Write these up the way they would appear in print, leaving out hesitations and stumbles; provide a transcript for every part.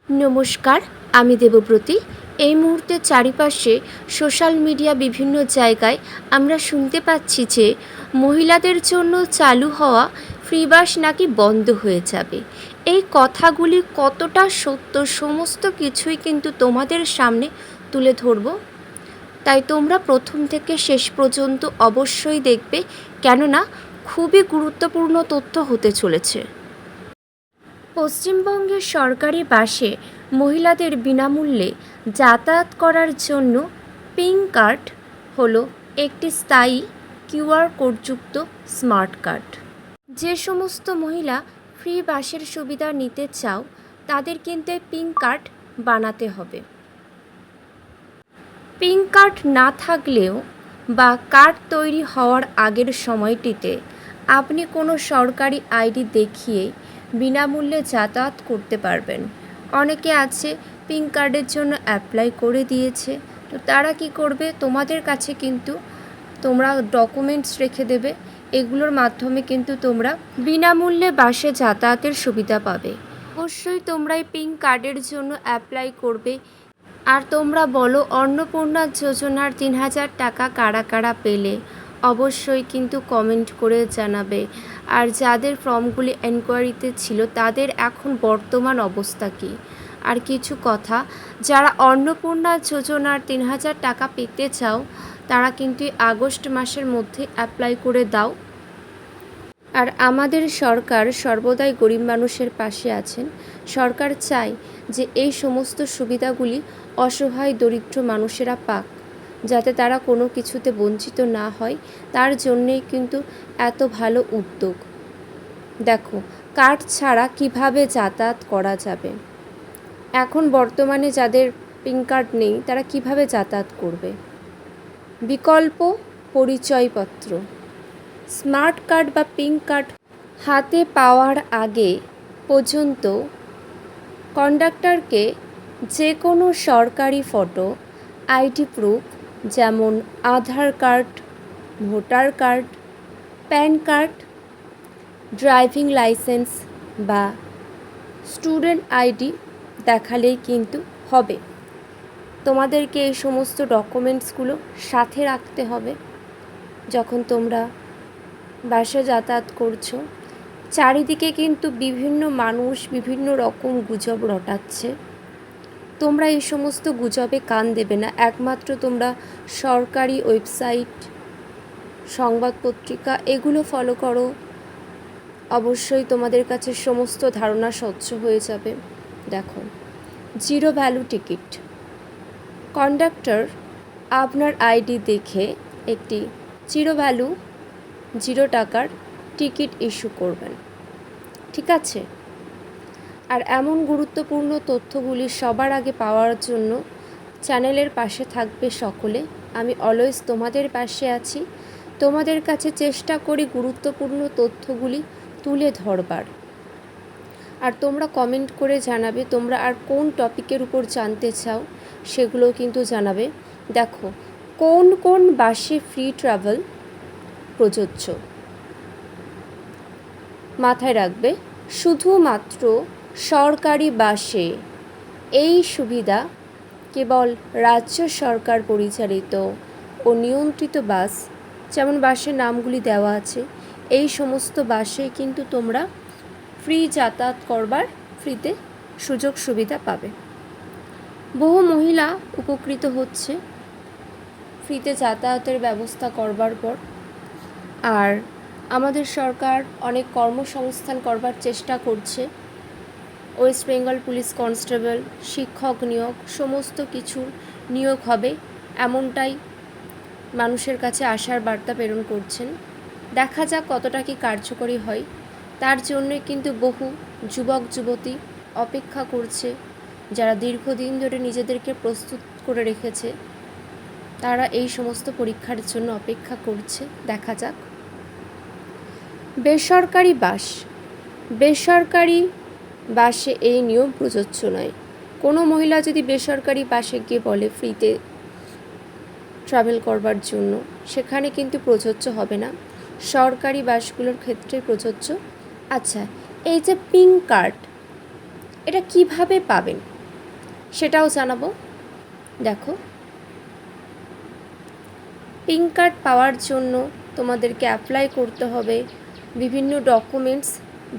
নমস্কার, আমি দেবব্রতী। এই মুহূর্তে চারিপাশে সোশ্যাল মিডিয়া বিভিন্ন জায়গায় আমরা শুনতে পাচ্ছি যে মহিলাদের জন্য চালু হওয়া ফ্রি বাস নাকি বন্ধ হয়ে যাবে। এই কথাগুলি কতটা সত্য সমস্ত কিছুই কিন্তু তোমাদের সামনে তুলে ধরব। তাই তোমরা প্রথম থেকে শেষ পর্যন্ত অবশ্যই দেখবে, কেননা খুবই গুরুত্বপূর্ণ তথ্য হতে চলেছে। পশ্চিমবঙ্গের সরকারি বাসে মহিলাদের বিনামূল্যে যাতায়াত করার জন্য পিঙ্ক কার্ড হলো একটি স্থায়ী কিউআর কোডযুক্ত স্মার্ট কার্ড। যে সমস্ত মহিলা ফ্রি বাসের সুবিধা নিতে চাও তাদের কিন্তু এই পিঙ্ক কার্ড বানাতে হবে। পিঙ্ক কার্ড না থাকলেও বা কার্ড তৈরি হওয়ার আগের সময়টিতে আপনি কোনো সরকারি আইডি দেখিয়ে বিনামূল্যে যাতায়াত করতে পারবেন। অনেকে আছে পিঙ্ক কার্ডের জন্য অ্যাপ্লাই করে দিয়েছে, তো তারা কি করবে, তোমাদের কাছে কিন্তু তোমরা ডকুমেন্টস রেখে দেবে, এগুলোর মাধ্যমে কিন্তু তোমরা বিনামূল্যে বাসে যাতায়াতের সুবিধা পাবে। অবশ্যই তোমরা এই পিঙ্ক কার্ডের জন্য অ্যাপ্লাই করবে। আর তোমরা বলো অন্নপূর্ণা যোজনার ৩,০০০ টাকা কারা কারা পেলে, অবশ্যই কিন্তু কমেন্ট করে জানাবে। আর যাদের ফর্মগুলি এনকোয়ারিতে ছিল তাদের এখন বর্তমান অবস্থা কী। আর কিছু কথা, যারা অন্নপূর্ণা যোজনার ৩,০০০ টাকা পেতে চাও তারা কিন্তু আগস্ট মাসের মধ্যে অ্যাপ্লাই করে দাও। আর আমাদের সরকার সর্বদাই গরিব মানুষের পাশে আছেন। সরকার চায় যে এই সমস্ত সুবিধাগুলি অসহায় দরিদ্র মানুষেরা পাক, যাতে তারা কোনো কিছুতে বঞ্চিত না হয়। তার জন্যেই কিন্তু এত ভালো উদ্যোগ। দেখো, কার্ড ছাড়া কিভাবে যাতায়াত করা যাবে। এখন বর্তমানে যাদের পিঙ্ক কার্ড নেই তারা কিভাবে যাতায়াত করবে। বিকল্প পরিচয়পত্র, স্মার্ট কার্ড বা পিঙ্ক কার্ড হাতে পাওয়ার আগে পর্যন্ত কন্ডাক্টরকে যে কোনো সরকারি ফটো, আইডি প্রুফ যেমন Aadhaar card, voter card, PAN card, driving licence বা স্টুডেন্ট আইডি দেখালেই কিন্তু হবে। তোমাদেরকে এই সমস্ত ডকুমেন্টসগুলো সাথে রাখতে হবে যখন তোমরা বাসে যাতায়াত করছো। চারিদিকে কিন্তু বিভিন্ন মানুষ বিভিন্ন রকম গুজব রটাচ্ছে। তোমরা এই সমস্ত গুজবে কান দেবে না। একমাত্র তোমরা সরকারি ওয়েবসাইট, সংবাদ পত্রিকা এগুলো ফলো করো। অবশ্যই তোমাদের কাছে সমস্ত ধারণা স্বচ্ছ হয়ে যাবে। দেখো, জিরো ভ্যালু টিকিট, কন্ডাক্টর আপনার আইডি দেখে একটি জিরো ভ্যালু 0 টাকার টিকিট ইস্যু করবেন, ঠিক আছে? আর এমন গুরুত্বপূর্ণ তথ্যগুলি সবার আগে পাওয়ার জন্য চ্যানেলের পাশে থাকবে সকলে। আমি অলওয়েজ তোমাদের পাশে আছি। তোমাদের কাছে চেষ্টা করি গুরুত্বপূর্ণ তথ্যগুলি তুলে ধরবার। আর তোমরা কমেন্ট করে জানাবে তোমরা আর কোন টপিকের উপর জানতে চাও, সেগুলো কিন্তু জানাবে। দেখো, কোন কোন বাসে ফ্রি ট্রাভেল প্রযোজ্য মাথায় রাখবে। শুধুমাত্র সরকারি বাসে এই সুবিধা কেবল রাজ্য সরকার পরিচালিত ও নিয়ন্ত্রিত বাস, যেমন বাসের নামগুলি দেওয়া আছে, এই সমস্ত বাসে কিন্তু তোমরা ফ্রি যাতায়াত করবার ফ্রিতে সুযোগ সুবিধা পাবে। বহু মহিলা উপকৃত হচ্ছে ফ্রিতে যাতায়াতের ব্যবস্থা করবার পর। আর আমাদের সরকার অনেক কর্মসংস্থান করবার চেষ্টা করছে। ওয়েস্ট বেঙ্গল পুলিশ কনস্টেবল, শিক্ষক নিয়োগ, সমস্ত কিছু নিয়োগ হবে, এমনটাই মানুষের কাছে আশার বার্তা প্রেরণ করছেন। দেখা যাক কতটা কি কার্যকরী হয়। তার জন্যই কিন্তু বহু যুবক যুবতী অপেক্ষা করছে, যারা দীর্ঘদিন ধরে নিজেদেরকে প্রস্তুত করে রেখেছে তারা এই সমস্ত পরীক্ষার জন্য অপেক্ষা করছে। দেখা যাক। বেসরকারি বাস, বেসরকারি বাসে এই নিয়ম প্রযোজ্য নয়। কোনো মহিলা যদি বেসরকারি বাসে গিয়ে বলে ফ্রিতে ট্রাভেল করবার জন্য, সেখানে কিন্তু প্রযোজ্য হবে না। সরকারি বাসগুলোর ক্ষেত্রে প্রযোজ্য। আচ্ছা, এই যে পিঙ্ক কার্ড, এটা কিভাবে পাবেন? সেটাও জানাবো। দেখো, পিঙ্ক কার্ড পাওয়ার জন্য তোমাদেরকে অ্যাপ্লাই করতে হবে বিভিন্ন ডকুমেন্টস,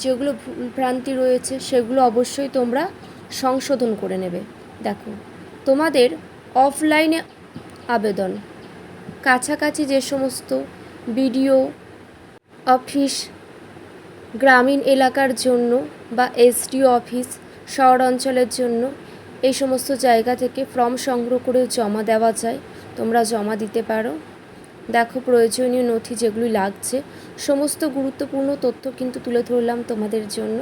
যেগুলো ভুলভ্রান্তি রয়েছে সেগুলো অবশ্যই তোমরা সংশোধন করে নেবে। দেখো, তোমাদের অফলাইনে আবেদন, কাছাকাছি যে সমস্ত বিডিও অফিস গ্রামীণ এলাকার জন্য বা এসডিও অফিস শহর অঞ্চলের জন্য, এই সমস্ত জায়গা থেকে ফর্ম সংগ্রহ করে জমা দেওয়া যায়, তোমরা জমা দিতে পারো। দেখো, প্রয়োজনীয় নথি যেগুলি লাগছে, সমস্ত গুরুত্বপূর্ণ তথ্য কিন্তু তুলে ধরলাম তোমাদের জন্য।